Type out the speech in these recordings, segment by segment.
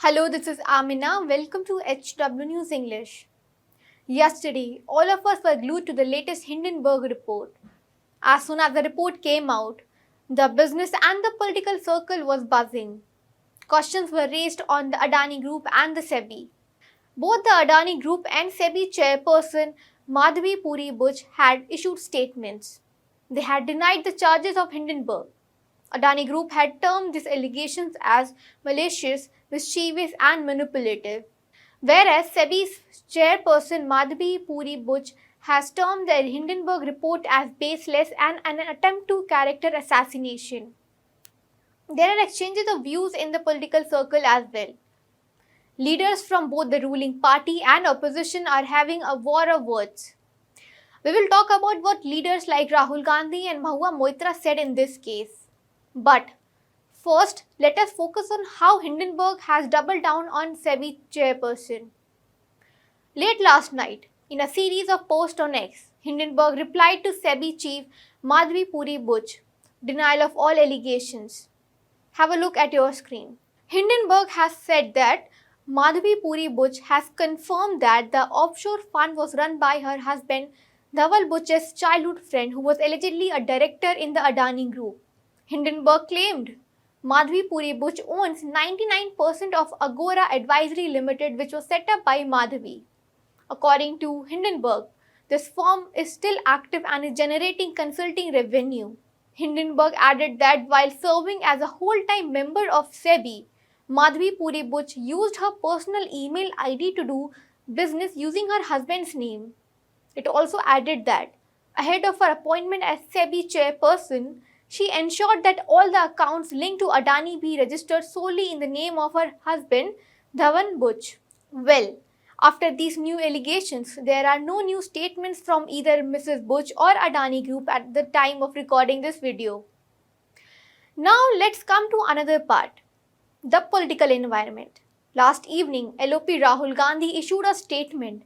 Hello, this is Amina. Welcome to HW News English. Yesterday, all of us were glued to the latest Hindenburg report. As soon as the report came out, the business and the political circle was buzzing. Questions were raised on the Adani Group and the SEBI. Both the Adani Group and SEBI chairperson Madhavi Puri Buch had issued statements. They had denied the charges of Hindenburg. Adani Group had termed these allegations as malicious, mischievous, and manipulative, whereas SEBI's chairperson Madhavi Puri Buch has termed the Hindenburg report as baseless and an attempt to character assassination. There are exchanges of views in the political circle as well. Leaders from both the ruling party and opposition are having a war of words. We will talk about what leaders like Rahul Gandhi and Mahua Moitra said in this case. But first, let us focus on how Hindenburg has doubled down on SEBI chairperson. Late last night, in a series of posts on X, Hindenburg replied to SEBI chief Madhavi Puri Buch, denial of all allegations. Have a look at your screen. Hindenburg has said that Madhavi Puri Buch has confirmed that the offshore fund was run by her husband Dhaval Buch's childhood friend who was allegedly a director in the Adani Group. Hindenburg claimed Madhavi Puri Buch owns 99% of Agora Advisory Limited, which was set up by Madhavi. According to Hindenburg, this firm is still active and is generating consulting revenue. Hindenburg added that while serving as a whole-time member of SEBI, Madhavi Puri Buch used her personal email ID to do business using her husband's name. It also added that, ahead of her appointment as SEBI chairperson, she ensured that all the accounts linked to Adani be registered solely in the name of her husband, Dhawan Buch. Well, after these new allegations, there are no new statements from either Mrs. Buch or Adani Group at the time of recording this video. Now let's come to another part, the political environment. Last evening, LOP Rahul Gandhi issued a statement.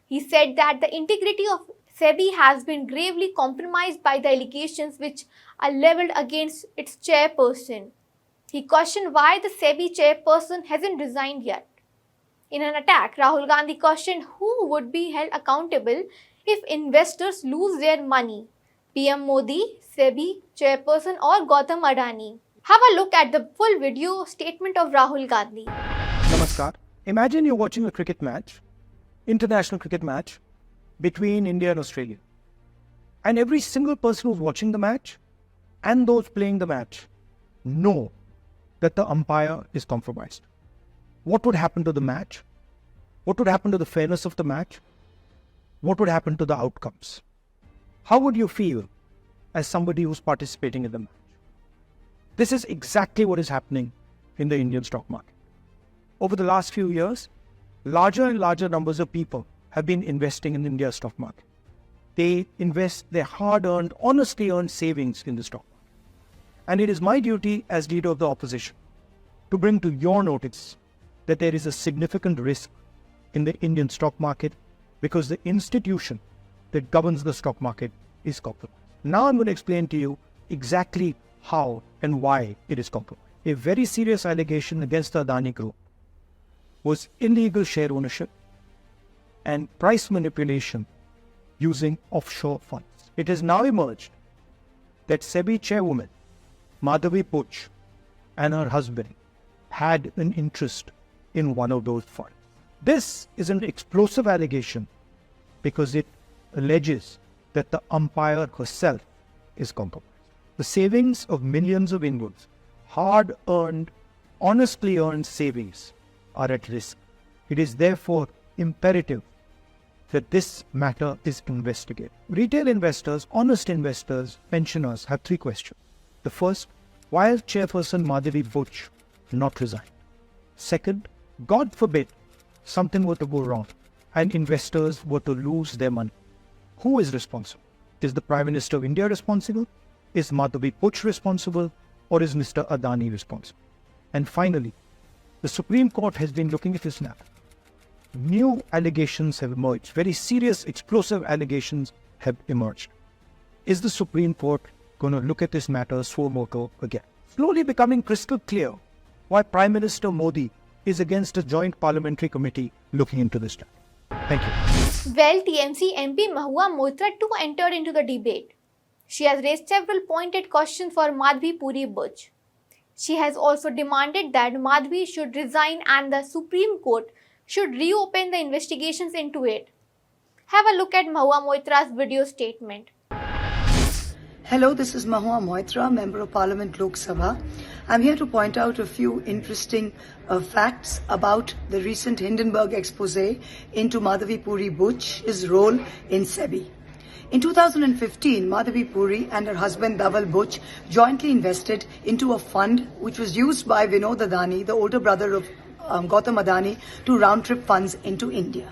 He said that the integrity of SEBI has been gravely compromised by the allegations which are levelled against its chairperson. He questioned why the SEBI chairperson hasn't resigned yet. In an attack, Rahul Gandhi questioned who would be held accountable if investors lose their money, PM Modi, SEBI chairperson or Gautam Adani. Have a look at the full video statement of Rahul Gandhi. Namaskar. Imagine you're watching a cricket match, international cricket match, between India and Australia. And every single person who's watching the match and those playing the match know that the umpire is compromised. What would happen to the match? What would happen to the fairness of the match? What would happen to the outcomes? How would you feel as somebody who's participating in the match? This is exactly what is happening in the Indian stock market. Over the last few years, larger and larger numbers of people have been investing in India's stock market. They invest their hard-earned, honestly earned savings in the stock market. And it is my duty as leader of the opposition to bring to your notice that there is a significant risk in the Indian stock market because the institution that governs the stock market is compromised. Now I'm going to explain to you exactly how and why it is compromised. A very serious allegation against the Adani Group was illegal share ownership and price manipulation using offshore funds. It has now emerged that SEBI chairwoman Madhavi Buch and her husband had an interest in one of those funds. This is an explosive allegation because it alleges that the umpire herself is compromised. The savings of millions of Indians, hard-earned, honestly earned savings, are at risk. It is therefore imperative that this matter is investigated. Retail investors, honest investors, pensioners have three questions. The first, why has Chairperson Madhavi Buch not resigned? Second, God forbid something were to go wrong and investors were to lose their money. Who is responsible? Is the Prime Minister of India responsible? Is Madhavi Buch responsible? Or is Mr. Adani responsible? And finally, the Supreme Court has been looking at this matter. New allegations have emerged. Very serious, explosive allegations have emerged. Is the Supreme Court going to look at this matter suo motu again? Slowly becoming crystal clear why Prime Minister Modi is against a joint parliamentary committee looking into this matter. Thank you. Well, TMC MP Mahua Moitra too entered into the debate. She has raised several pointed questions for Madhavi Puri Butch. She has also demanded that Madhavi should resign and the Supreme Court should reopen the investigations into it. Have a look at Mahua Moitra's video statement. Hello, this is Mahua Moitra, Member of Parliament Lok Sabha. I'm here to point out a few interesting facts about the recent Hindenburg expose into Madhavi Puri Butch's role in SEBI. In 2015, Madhavi Puri and her husband Dhaval Butch jointly invested into a fund which was used by Vinod Adani, the older brother of Gautam Adani, to round-trip funds into India.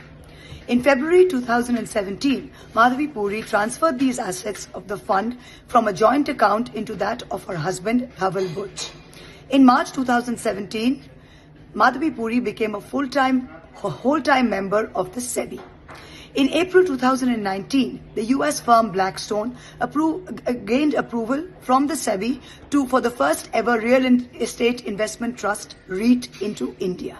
In February 2017, Madhavi Puri transferred these assets of the fund from a joint account into that of her husband Dhaval Butch. In March 2017, Madhavi Puri became a whole-time member of the SEBI. In April 2019, the US firm Blackstone gained approval from the SEBI for the first ever real estate investment trust REIT into India.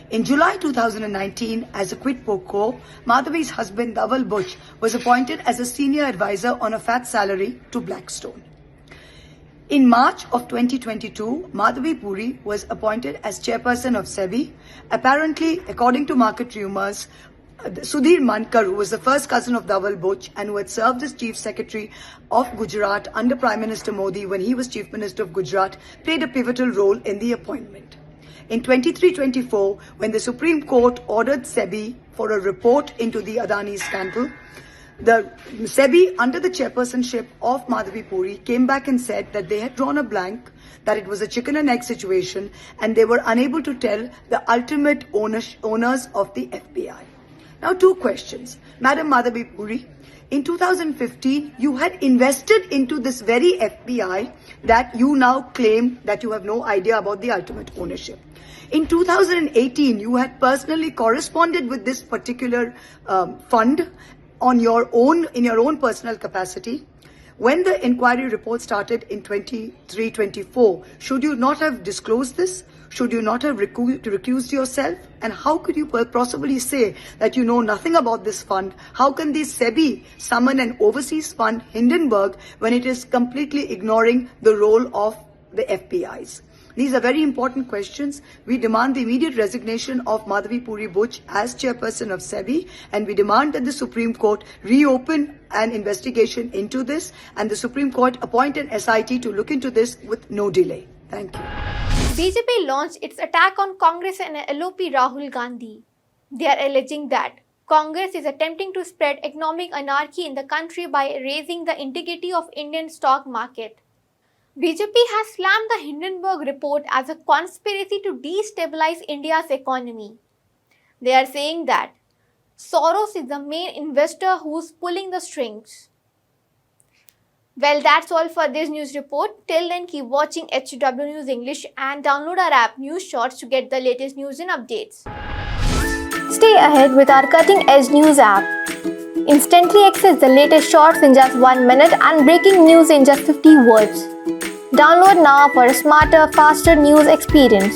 In July 2019, as a quid pro quo, Madhavi's husband Dhaval Butch was appointed as a senior advisor on a fat salary to Blackstone. In March of 2022, Madhavi Puri was appointed as chairperson of SEBI. Apparently, according to market rumors, Sudhir Mankar, who was the first cousin of Dhaval Butch and who had served as Chief Secretary of Gujarat under Prime Minister Modi when he was Chief Minister of Gujarat, played a pivotal role in the appointment. In 23-24, when the Supreme Court ordered SEBI for a report into the Adani scandal, the SEBI, under the chairpersonship of Madhavi Puri, came back and said that they had drawn a blank, that it was a chicken and egg situation, and they were unable to tell the ultimate owners of the FBI. Now, two questions. Madam Madhavi Puri, in 2015, you had invested into this very FBI that you now claim that you have no idea about the ultimate ownership. In 2018, you had personally corresponded with this particular fund in your own personal capacity. When the inquiry report started in 23-24, should you not have disclosed this? Should you not have recused yourself? And how could you possibly say that you know nothing about this fund? How can the SEBI summon an overseas fund, Hindenburg, when it is completely ignoring the role of the FPIs? These are very important questions. We demand the immediate resignation of Madhavi Puri Butch as chairperson of SEBI, and we demand that the Supreme Court reopen an investigation into this and the Supreme Court appoint an SIT to look into this with no delay. Thank you. BJP launched its attack on Congress and LOP Rahul Gandhi. They are alleging that Congress is attempting to spread economic anarchy in the country by raising the integrity of Indian stock market. BJP has slammed the Hindenburg report as a conspiracy to destabilize India's economy. They are saying that Soros is the main investor who's pulling the strings. Well, that's all for this news report. Till then, keep watching HW News English and download our app News Shorts to get the latest news and updates. Stay ahead with our cutting-edge news app. Instantly access the latest shorts in just 1 minute and breaking news in just 50 words. Download now for a smarter, faster news experience.